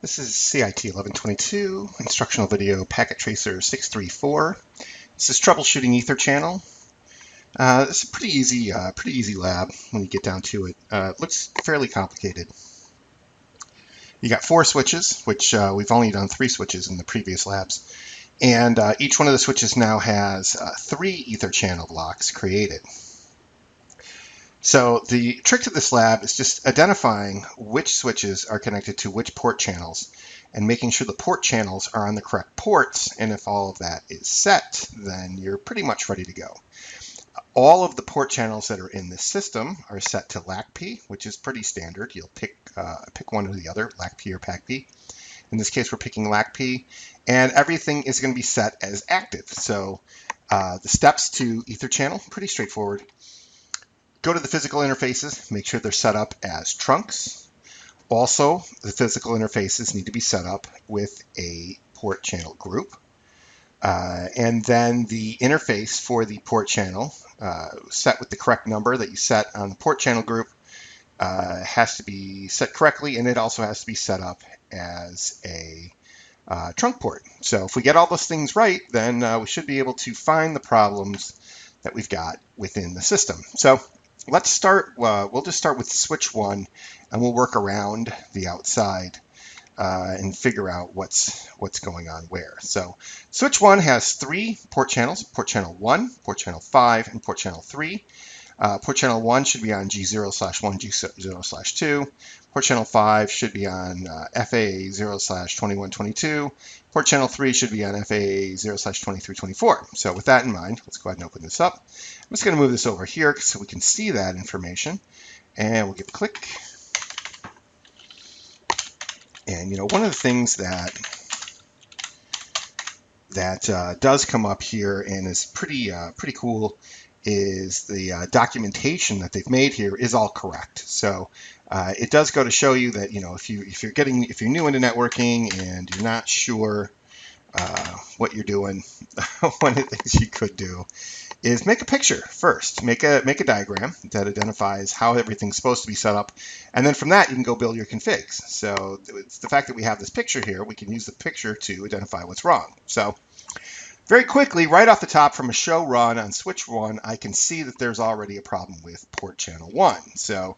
This is CIT 1122, instructional video packet tracer 634. This is troubleshooting ether channel. This is a pretty easy lab when you get down to it. It looks fairly complicated. You got 4 switches, which we've only done 3 switches in the previous labs. And each one of the switches now has 3 ether channel blocks created. So the trick to this lab is just identifying which switches are connected to which port channels and making sure the port channels are on the correct ports. And if all of that is set, then you're pretty much ready to go. All of the port channels that are in this system are set to LACP, which is pretty standard. You'll pick one or the other, LACP or PACP. In this case, we're picking LACP, and everything is going to be set as active. So the steps to ether channel, pretty straightforward. Go to the physical interfaces, make sure they're set up as trunks. Also, the physical interfaces need to be set up with a port channel group. And then the interface for the port channel, set with the correct number that you set on the port channel group, has to be set correctly, and it also has to be set up as a trunk port. So if we get all those things right, then we should be able to find the problems that we've got within the system. So let's start, we'll just start with switch 1, and we'll work around the outside and figure out what's going on where. So switch 1 has 3 port channels: port channel 1, port channel 5, and port channel 3. Port channel 1 should be on G0/1, G0/2. Port channel 5 should be on FA 0/2122. Port channel 3 should be on FA 0/2324. So with that in mind, let's go ahead and open this up. I'm just going to move this over here so we can see that information. And we'll give a click. And one of the things that does come up here and is pretty cool is the documentation that they've made here is all correct. So it does go to show you that if you're new into networking and you're not sure what you're doing, one of the things you could do is make a picture first. Make a diagram that identifies how everything's supposed to be set up, and then from that you can go build your configs. So it's the fact that we have this picture here, we can use the picture to identify what's wrong. So very quickly, right off the top from a show run on switch 1, I can see that there's already a problem with port channel 1. So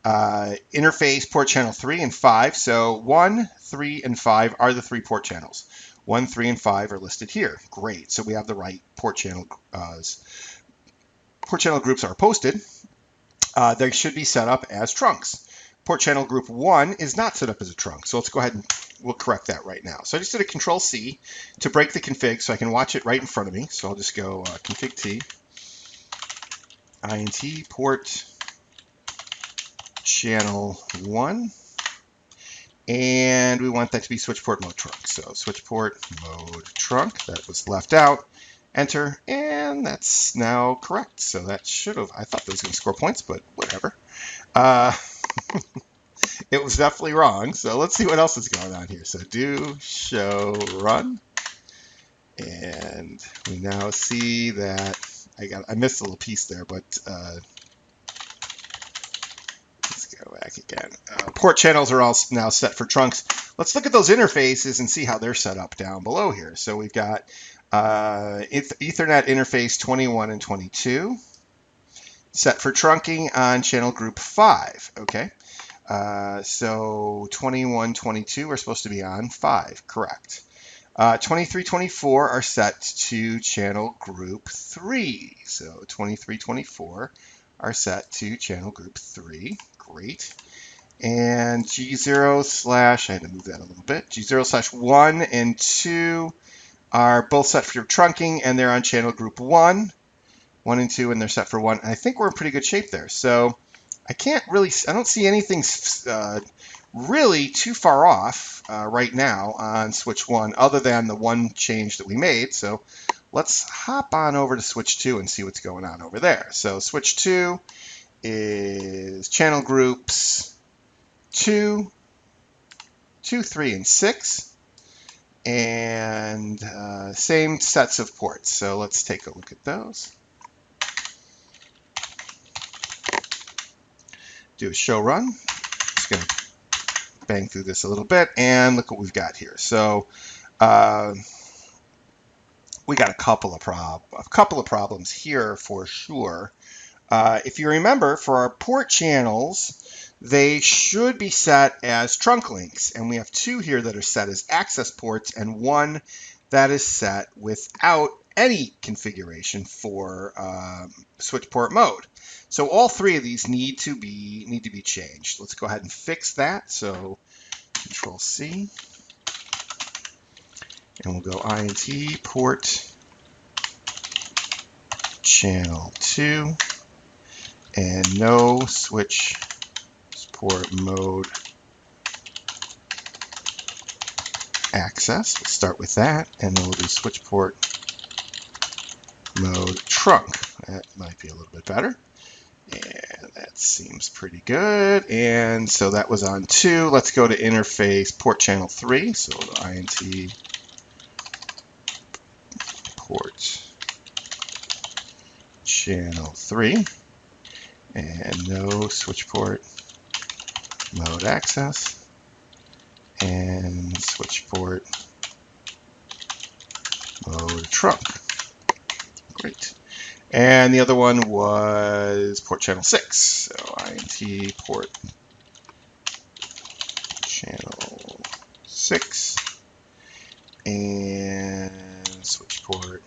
interface port channel 3 and 5. So 1, 3, and 5 are the 3 port channels. 1, 3, and 5 are listed here. Great. So we have the right port channel groups are posted. They should be set up as trunks. Port channel group 1 is not set up as a trunk. So let's go ahead and we'll correct that right now. So I just did a Control C to break the config so I can watch it right in front of me. So I'll just go config T, int port channel 1. And we want that to be switch port mode trunk. So switch port mode trunk, that was left out. Enter, and that's now correct. So that should have, I thought that was going to score points, but whatever. It was definitely wrong. So let's see what else is going on here. So do show run. And we now see that I missed a little piece there, but let's go back again. Port channels are all now set for trunks. Let's look at those interfaces and see how they're set up down below here. So we've got Ethernet interface 21 and 22 set for trunking on channel group 5. Okay. So 21, 22 are supposed to be on 5, correct. 23, 24 are set to channel group 3. So 23, 24 are set to channel group 3, great. And G0/ I had to move that a little bit. G0/1 and 2 are both set for trunking, and they're on channel group 1 and 2, and they're set for 1. And I think we're in pretty good shape there. So I don't see anything really too far off right now on switch 1 other than the one change that we made. So let's hop on over to switch 2 and see what's going on over there. So switch 2 is channel groups 2, 3, and 6, and same sets of ports. So let's take a look at those. Do a show run. Just going to bang through this a little bit, and look what we've got here. So we got a couple of problems here for sure. If you remember, for our port channels, they should be set as trunk links, and we have two here that are set as access ports and one that is set without any configuration for switch port mode. So all three of these need to be changed. Let's go ahead and fix that. So Control C, and we'll go INT port channel 2 and no switch port mode access. We'll start with that, and then we'll do switch port mode trunk. That might be a little bit better. And that seems pretty good. And so that was on 2. Let's go to interface port channel 3. So INT port channel 3 and no switch port mode access and switch port mode trunk. Great. And the other one was port channel 6. So INT port channel 6 and switch port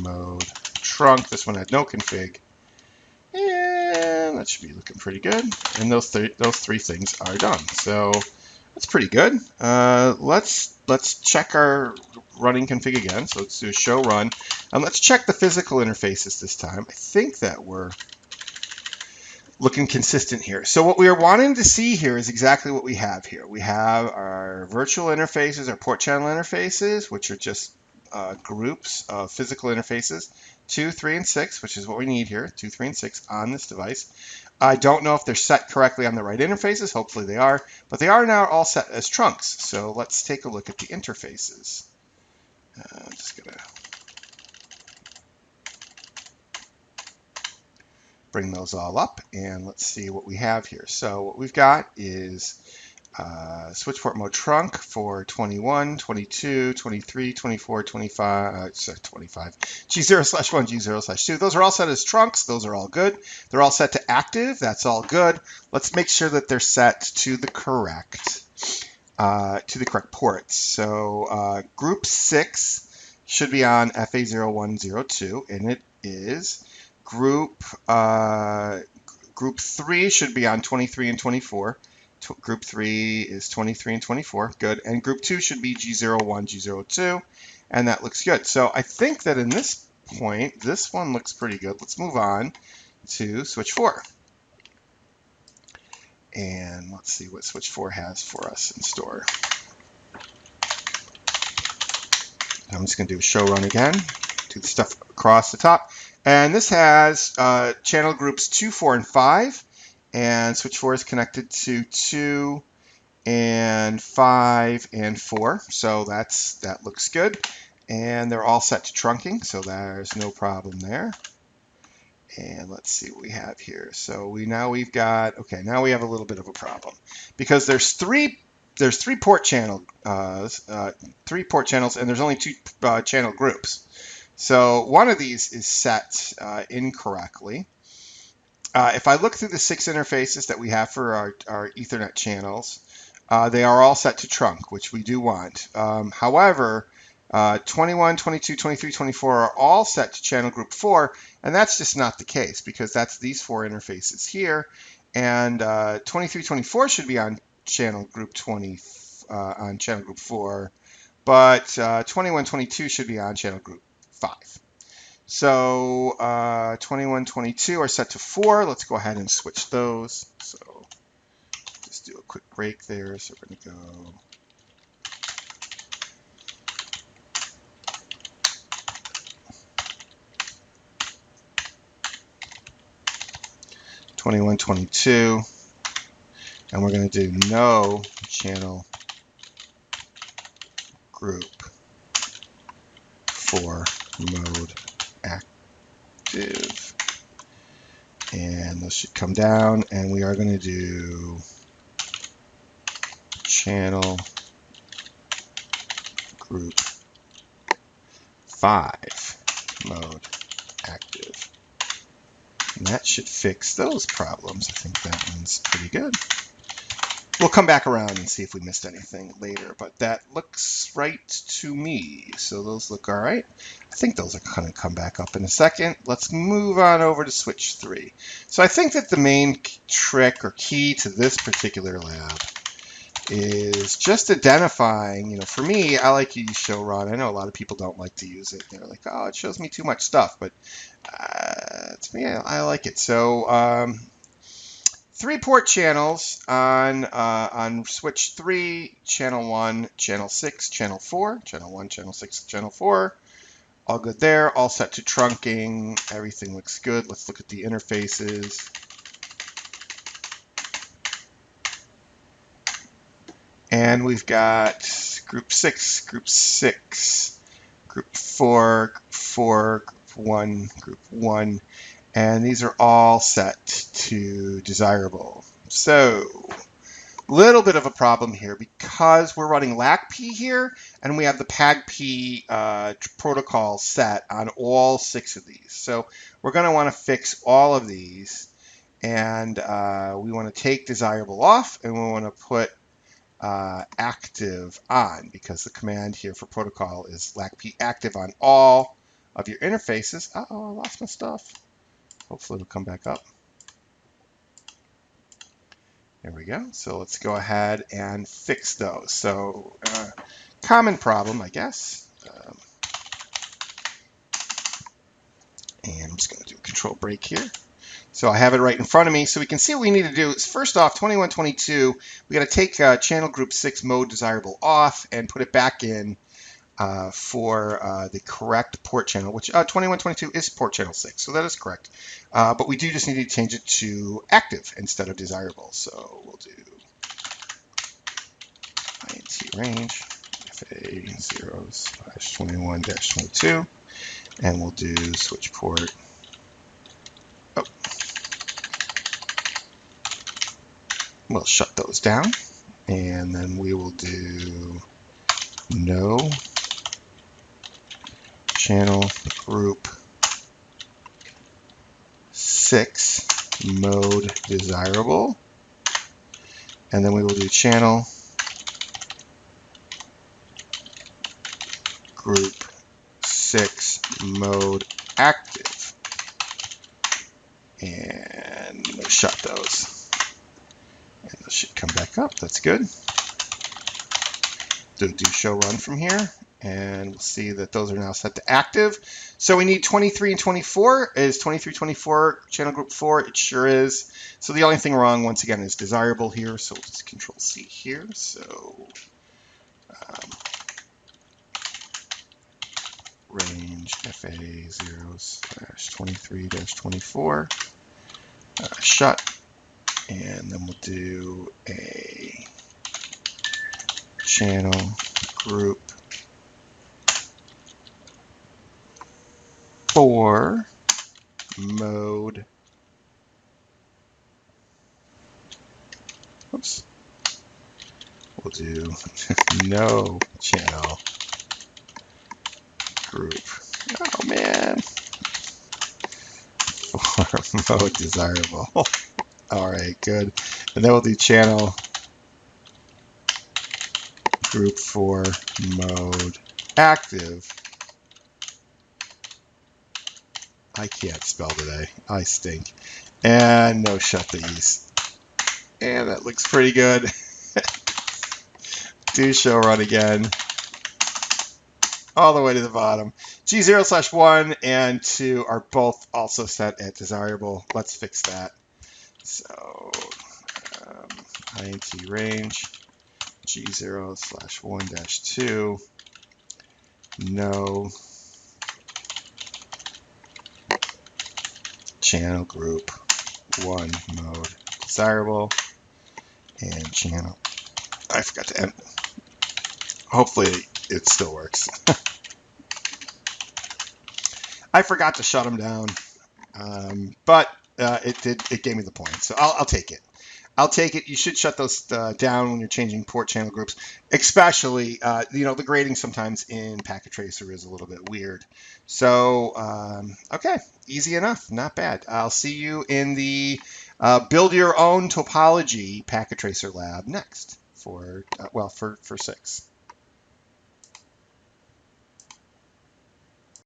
mode trunk. This one had no config. And that should be looking pretty good. And those three things are done. So that's pretty good. Let's check our running config again. So let's do a show run. And let's check the physical interfaces this time. I think that we're looking consistent here. So what we are wanting to see here is exactly what we have here. We have our virtual interfaces, our port channel interfaces, which are just groups of physical interfaces, 2, 3, and 6, which is what we need here, 2, 3, and 6 on this device. I don't know if they're set correctly on the right interfaces. Hopefully they are, but they are now all set as trunks. So let's take a look at the interfaces. I'm just going to bring those all up, and let's see what we have here. So what we've got is switch port mode trunk for 21, 22, 23, 24, 25, 25, G0/1, G0/2. Those are all set as trunks. Those are all good. They're all set to active. That's all good. Let's make sure that they're set to the correct ports. So group 6 should be on FA0102, and it is. Group 3 should be on 23 and 24. Group 3 is 23 and 24. Good. And group 2 should be G01, G02. And that looks good. So I think that in this point, this one looks pretty good. Let's move on to switch 4. And let's see what switch 4 has for us in store. I'm just going to do a show run again. Do the stuff across the top. And this has channel groups 2, 4, and 5. And switch 4 is connected to 2 and 5 and 4. So that looks good. And they're all set to trunking, so there's no problem there. And let's see what we have here. So now we have a little bit of a problem because there's three port channels, and there's only 2 channel groups. So one of these is set incorrectly. If I look through the 6 interfaces that we have for our Ethernet channels, they are all set to trunk, which we do want. However, 21, 22, 23, 24 are all set to channel group 4, and that's just not the case because that's these 4 interfaces here. And 23, 24 should be on channel group 4, but 21, 22 should be on channel group 5. So 21, 22 are set to 4. Let's go ahead and switch those. So just do a quick break there. So we're going to go 21, 22, and we're going to do no channel group 4 mode active, and those should come down, and we are going to do channel group 5 mode active. And that should fix those problems. I think that one's pretty good. We'll come back around and see if we missed anything later, but that looks right to me. So those look all right. I think those are going to come back up in a second. Let's move on over to switch 3. So I think that the main trick or key to this particular lab is just identifying, for me, I like to use show run. I know a lot of people don't like to use it. They're like, oh, it shows me too much stuff, but to me, I like it. So 3 port channels on switch 3, channel 1, channel 6, channel 4, channel 1, channel 6, channel 4. All good there, all set to trunking. Everything looks good. Let's look at the interfaces. And we've got group 6, group 6, group 4, group 4, group 1, group 1. And these are all set to desirable. So, a little bit of a problem here because we're running LACP here, and we have the PAGP protocol set on all 6 of these. So, we're going to want to fix all of these, and we want to take desirable off, and we want to put active on, because the command here for protocol is LACP active on all of your interfaces. Uh-oh, I lost my stuff. Hopefully it'll come back up. There we go. So let's go ahead and fix those. So common problem, I guess. And I'm just going to do a control break here. So I have it right in front of me. So we can see what we need to do. Is first off, 2122, we got to take channel group 6 mode desirable off and put it back in for the correct port channel, which 2122 is port channel 6, so that is correct. But we do just need to change it to active instead of desirable. So we'll do int range fa0/21-22, and we'll do switch port. Oh, we'll shut those down, and then we will do no channel group 6 mode desirable, and then we will do channel group 6 mode active, and we'll shut those, and those should come back up. That's good. Do show run from here, and we'll see that those are now set to active. So we need 23 and 24. Is 23, 24 channel group 4? It sure is. So the only thing wrong, once again, is desirable here. So we'll just control C here. So range fa0/23-24 shut, and then we'll do a channel group 4 mode. Oops. We'll do no channel group. Oh man. 4 mode desirable. All right, good. And then we'll do channel group 4 mode active. I can't spell today. I stink. And no shut these. And that looks pretty good. Do show run again. All the way to the bottom. G0/1 and 2 are both also set at desirable. Let's fix that. So int range G0/1-2 no channel group 1 mode desirable, and channel. I forgot to end. Hopefully it still works. I forgot to shut them down, but it did. It gave me the point, so I'll take it. I'll take it. You should shut those down when you're changing port channel groups, especially, the grading sometimes in Packet Tracer is a little bit weird. So, okay, easy enough, not bad. I'll see you in the build your own topology Packet Tracer lab next for 6.